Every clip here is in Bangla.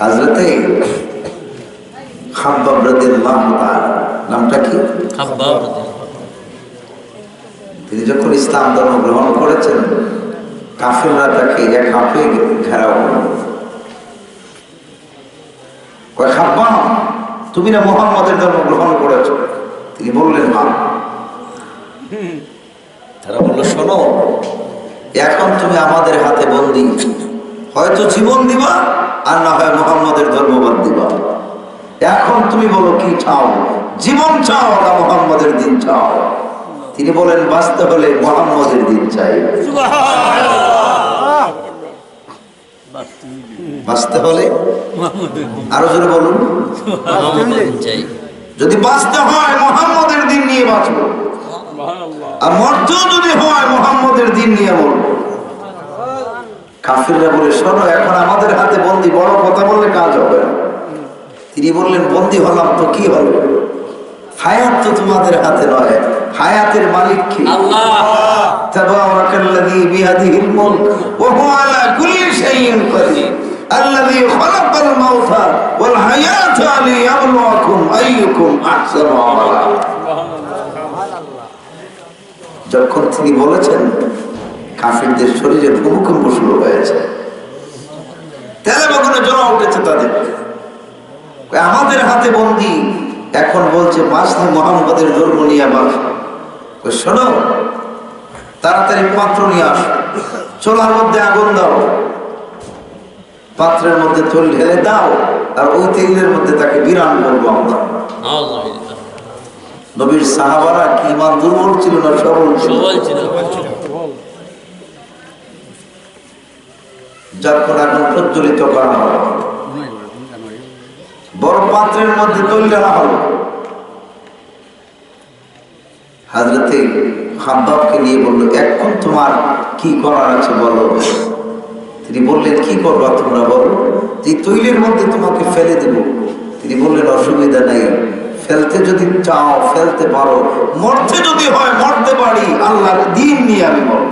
হযরতে খাব্বাব রাদিয়াল্লাহু তাআলা, নামটা কি? খাব্বাব। তিনি যখন ইসলাম ধর্ম গ্রহণ করেছেন, কাফিররা তাকে এক হাতে ঘেরাও করল। কয়, খাব্বাব, তুমি না মুহাম্মদের ধর্ম গ্রহণ করেছ? তিনি বললেন, হ্যাঁ। তারা বলল, শোনো, এখন তুমি আমাদের হাতে বন্দী, হয়তো জীবন দিবা আর না হয় মুহাম্মদের ধর্মবাদ দিবা। এখন তুমি বলো কি চাও, জীবন চাও না মুহাম্মদের দিন চাও? তিনি বলেন, বাঁচতে হলে মুহাম্মদের দিন চাই। বাঁচতে হলে আরো জোরে বলুন, যদি বাঁচতে হয় মুহাম্মদের দিন নিয়ে বাঁচবো, আর মরতেও যদি হয় মুহাম্মদের দিন নিয়ে বলবো। কাফিররা বলে, শোনো, এখন আমাদের হাতে বন্দী, বড় কথা বললে কাজ হবে না। তিনি বললেন, বন্দী হলাম তো কি হলো, হায়াত তো তোমাদের হাতে নয়, হায়াতের মালিক কি? আল্লাহ। তাবারাকাল্লাযী বিয়াদিহিল মুলক ওয়া হুয়া আলা কুল্লি শাইইন কাদির আল্লাযী খালাকাল মাউতা ওয়াল হায়াতা লিয়াবলুয়াকুম আইয়ুকুম আহসানু আমালা। যখন তিনি বলেছেন, কাফিরদের শরীরে ভূমিকম্প শুরু হয়েছে, তেলে বাগুনে জ্বলা উঠেছে তাদের। আমাদের হাতে বন্দী, এখন বলছে বাঁচলে মুহাম্মদের ধর্ম নিয়ে বাঁচো। শোনো, তাড়াতাড়ি পাত্র নিয়ে আসো, চোলার মধ্যে আগুন দাও, পাত্রের মধ্যে তেল ঢেলে দাও, আর ওই তেলের মধ্যে তাকে বিরান করবো আমরা। নবীর সাহাবারা কি ইমান দুর্বল ছিল না সবল ছিল? যখন আগুন প্রজ্বলিত করা হয়, বড় পাত্রের মধ্যে তৈল ঢালা হলো, হযরতে খাব্বাবকে নিয়ে বলল, এখন তোমার কি করার আছে বলো। তিনি বললেন, কি করবা তোমরা বলো, যে তৈলের মধ্যে তোমাকে ফেলে দেব। তিনি বললেন, অসুবিধা নাই, ফেলতে যদি চাও ফেলতে পারো, মরতে যদি হয় মরতে পারি, আল্লাহর দিন নিয়ে আমি মরব।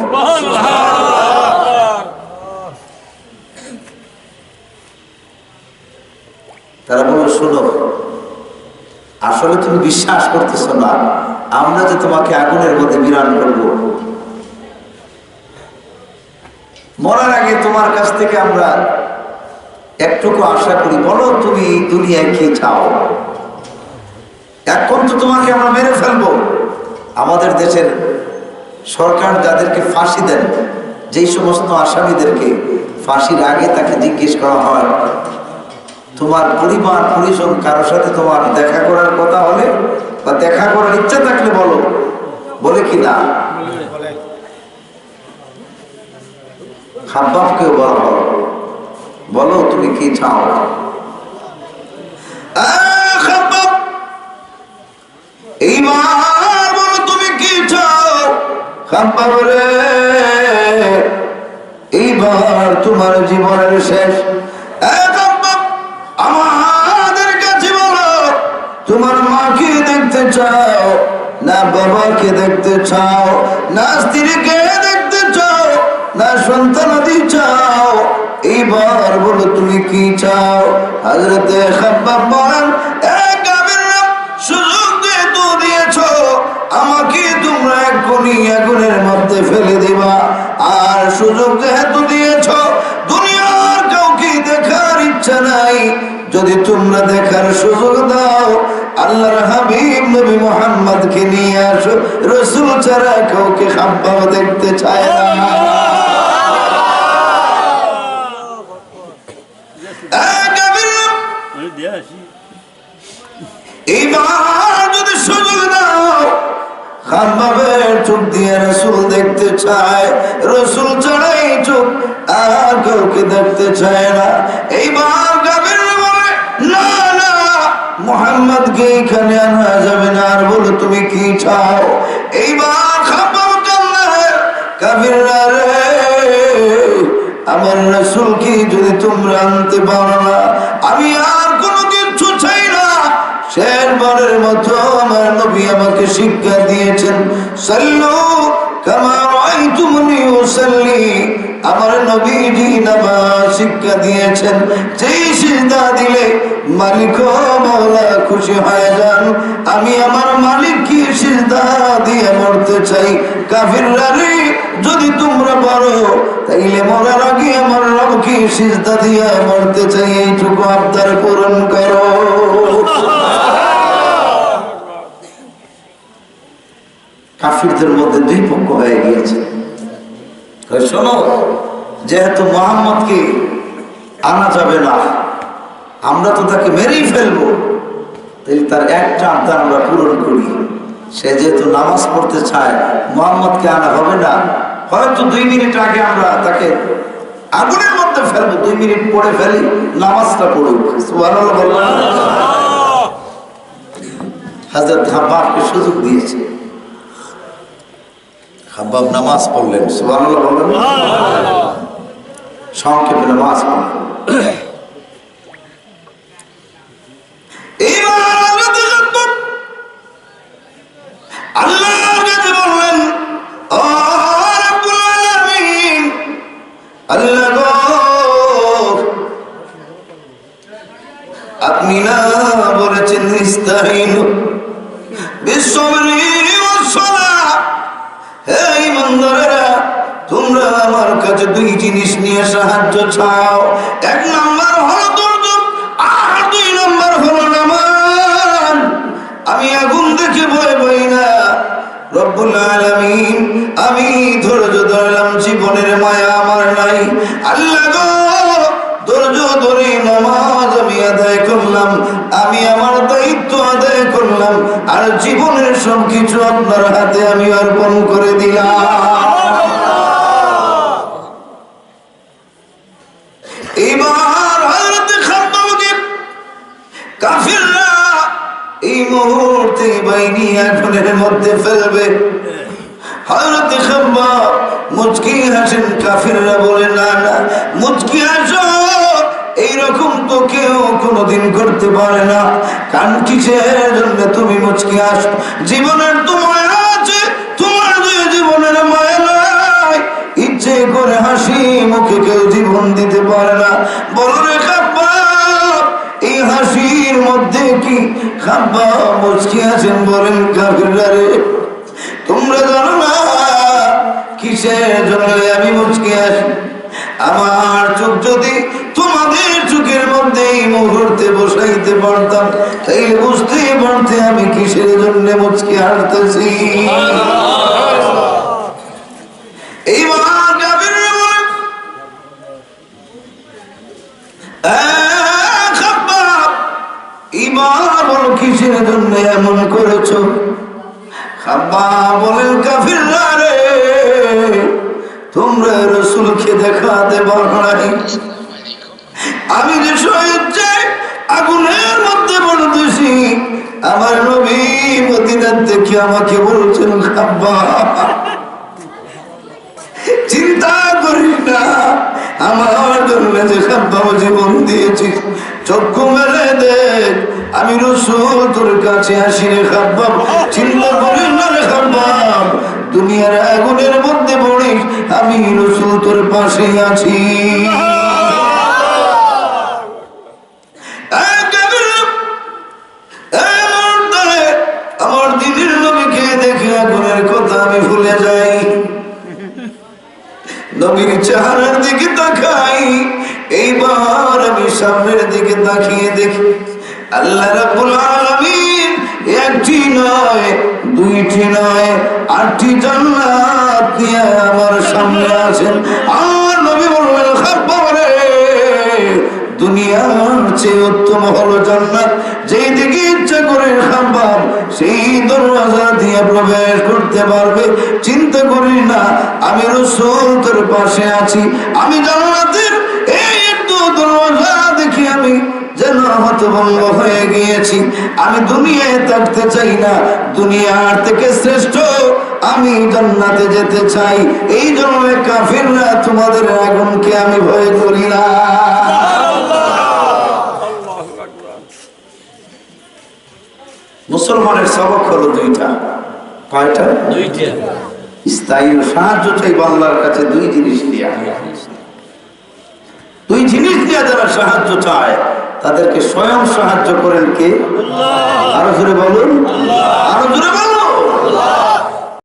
তারা বলল, শোনো, আসলে তুমি বিশ্বাস করতেছ না, আমরা যে তোমাকে আগুনের মধ্যে বিরান করব, মরার আগে তোমার কাছ থেকে আমরা একটুকু আশা করি, বলো তুমি দুনিয়ায় কি চাও। এখন তো তোমাকে আমরা মেরে ফেলবো। আমাদের দেশের সরকার যাদেরকে ফাঁসি দেন, যেই সমস্ত আসামিদেরকে ফাঁসির আগে তাকে জিজ্ঞেস করা হয়, তোমার পরিবার পরিজন কারোর সাথে তোমার দেখা করার কথা হলে বা দেখা করার ইচ্ছা থাকলে বলো, বলে কি না? খাব্বাবকেও বলা হলো, বলো তুমি কি চাও। খাব্বাব, এইবার বলো তুমি কি চাও। খাব্বাব রে, এইবার তোমার জীবনের শেষ। আমাদের কাছে বলো, তোমার মাকে দেখতে চাও না বাবাকে দেখতে চাও, না স্ত্রীকে দেখতে চাও, না সন্তানাদি চাও, এইবার বলো তুমি কি চাও। হযরতে খাব্বাব বলেন, সুযোগ যেহেতু দিয়েছ, আমাকে তোমরা এক্ষুনি আগুনের মধ্যে ফেলে দিবা। আর সুযোগ যেহেতু দিয়েছ, দুনিয়ার কাউকে দেখার ইচ্ছা নাই, যদি তোমরা দেখার সুযোগ দাও, আল্লাহর হাবিব নবী মুহাম্মদকে নিয়ে আসো। রাসূল ছাড়া কাউকে খাব্বাব দেখতে চায় না। এইবার যদি সুযোগ দাও, খাব্বাবের চোখ দিয়ে রাসূল দেখতে চায়, রাসূল ছাড়াই চোখ আর কাউকে দেখতে চায় না। এইবার কাফির বলে, না না, মুহাম্মদকে এখানে আনা যাবে না। আর বলো তুমি কি চাও। এইবার খাব্বাব কান্নায়, কাফিররা রে, আমার রাসূলকে যদি তোমরা আনতে পারো না, আমি আর কোনো কিছু চাই না। শেষবারের মতো আমার নবী আমাকে শিক্ষা দিয়েছেন, সাল্লু কামা রাআইতুমুনি উসাল্লি। আমার নবীজি নামাজ শিক্ষা দিয়েছেন, যেই সিজদা মালিক ও মাওলা খুশি হয়ে যান, আমি আমার মালিক কি সিজদা দিয়ে মরতে চাই। কাফিররা রে, যদি তোমরা পারো তাইলে মরার আগে আমার রবকে সিজদা দিয়ে মরতে চাই, এইটুকু আবদার পূরণ করো। কাফিরদের মধ্যে দুই পক্ষ হয়ে গিয়েছে। শোনো, যেহেতু মুহাম্মদকে আনা যাবে না, আমরা তো তাকে মেরেই ফেলবো, তাহলে তার একটা আবদার আমরা পূরণ করি। সে যেহেতু নামাজ পড়তে চায়, মুহাম্মদকে আনা হবে না, হয়তো 2 মিনিট আগে আমরা তাকে আগুনের মধ্যে ফেলবো, 2 মিনিট পরে ফেলি, নামাজটা পড়ুক। সুবহানাল্লাহ বলবেন। হযরত হাব্বাবকে সুযোগ দিয়েছে, হাব্বাব নামাজ পড়লেন। সুবহানাল্লাহ বলবেন। সংক্ষেপে নামাজ পড়লেন। আপনি না বলেছেন ইস্তাইনু বিসসবরি ওয়াস-সালাহ। হে ঈমানদারেরা, তোমরা আমার কাছে 2 জিনিস নিয়ে সাহায্য চাও। 1 নাম্বার হলো ধৈর্য, আর 2 নাম্বার হলো নামাজ। আমি আগুন দেখে ভয় পাই না রব্বুল আলামিন, আমি ধৈর্য ধরলাম, জীবনের মায়া আমার নাই। আল্লাহ গো, ধৈর্য ধরে নামাজ আমি আদায় করলাম, আমি আমার দায়িত্ব আদায় করলাম, আর জীবনের সবকিছু আপনার হাতে আমি অর্পণ করে দিলাম। এবার হযরত খাব্বাবকে কাফিররা এই মুহূর্তে বাইনি আগুনের মধ্যে ফেলবে। হযরত খাব্বাব মুচকি হাসেন। কাফিররা বলে, না না, মুচকি হাসো, এইরকম তো কেউ কোনোদিন করতে পারে না। কান কিসের জন্য তুমি মুচকি হাসো? জীবনের তো মায়া আছে, তোমার যে জীবনের মায়া নাই। ইচ্ছে করে হাসি মুখে কেউ জীবন দিতে পারে না। বলো রে খাব্বাব, এই হাসির মধ্যে কি? খাব্বাব মুচকি হাসেন, বলেন, কাফিররা রে, তোমরা জানো না কিসের জন্য আমি মুচকি হাসি? আমার চোখ যদি তোমাদের চোখের মধ্যে এই মুহূর্তে বসাইতে পারতাম, তাইলে বুঝতে পারতে আমি কিসের জন্য মুচকি হাসতেছি। এইবার কাফিররা বলে, খাব্বাব, এবার বলো কিসের জন্য এমন করেছো? খাব্বাব বলেন, কাফিররা রে, তোমরা রাসূলকে দেখাতে পারো নাই। আমি যে স্বেচ্ছায় আগুনের মধ্যে পড়তেছি, আমার নবী মদিনার থেকে আমাকে বলছেন, খাব্বাব চিন্তা করিস না, আমার জন্য যে খাব্বাব জীবন দিয়েছি, চক্ষু মেলে দেখ, আমি রাসূল তোর কাছে আসি রে খাব্বাব, চিন্তা করিস না রে খাব্বাব, দুনিয়ার আগুনের মধ্যে পড়িস, আমি রাসূল তোর পাশে আছি। আমার দিদির নবীকে দেখে আগুনের কথা আমি ভুলে যাই, নবীর চেহারার দিকে তাকাই। এইবার আমি সামনের দিকে তাকিয়ে দেখি, আল্লাহ রাব্বুল আলামিন 1টি নয়, 2টি নয়, 8টি জান্নাত নিয়ে আমার সামনে আছেন। আমার নবী বললেন, খাব্বাব রে, দুনিয়ার চেয়ে উত্তম হলো জান্নাত, যেই দিকে ইচ্ছা করে খাব্বাব সেই দরওয়াজা দিয়ে প্রবেশ করতে পারবে। চিন্তা করি না, আমি রাসূল তোর পাশে আছি। আমি জান্নাতের এই একটু দরওয়াজা দেখি আমি যেন হতভম্ব হয়ে গিয়েছি। আমি দুনিয়ায় থাকতে চাই না, দুনিয়ার থেকে শ্রেষ্ঠ আমি জান্নাতে যেতে চাই। এই জন্য কাফিররা তোমাদের আগুনকে আমি ভয় করি না। মুসলমানের সবক হলো 2টা। কয়টা? 2টা। স্থায়ী সাহায্য চাই আল্লাহর কাছে 2 জিনিস দিয়া। 2 জিনিস দিয়া যারা সাহায্য চায়, তাদেরকে স্বয়ং সাহায্য করেন কে? আরো জোরে বলুন।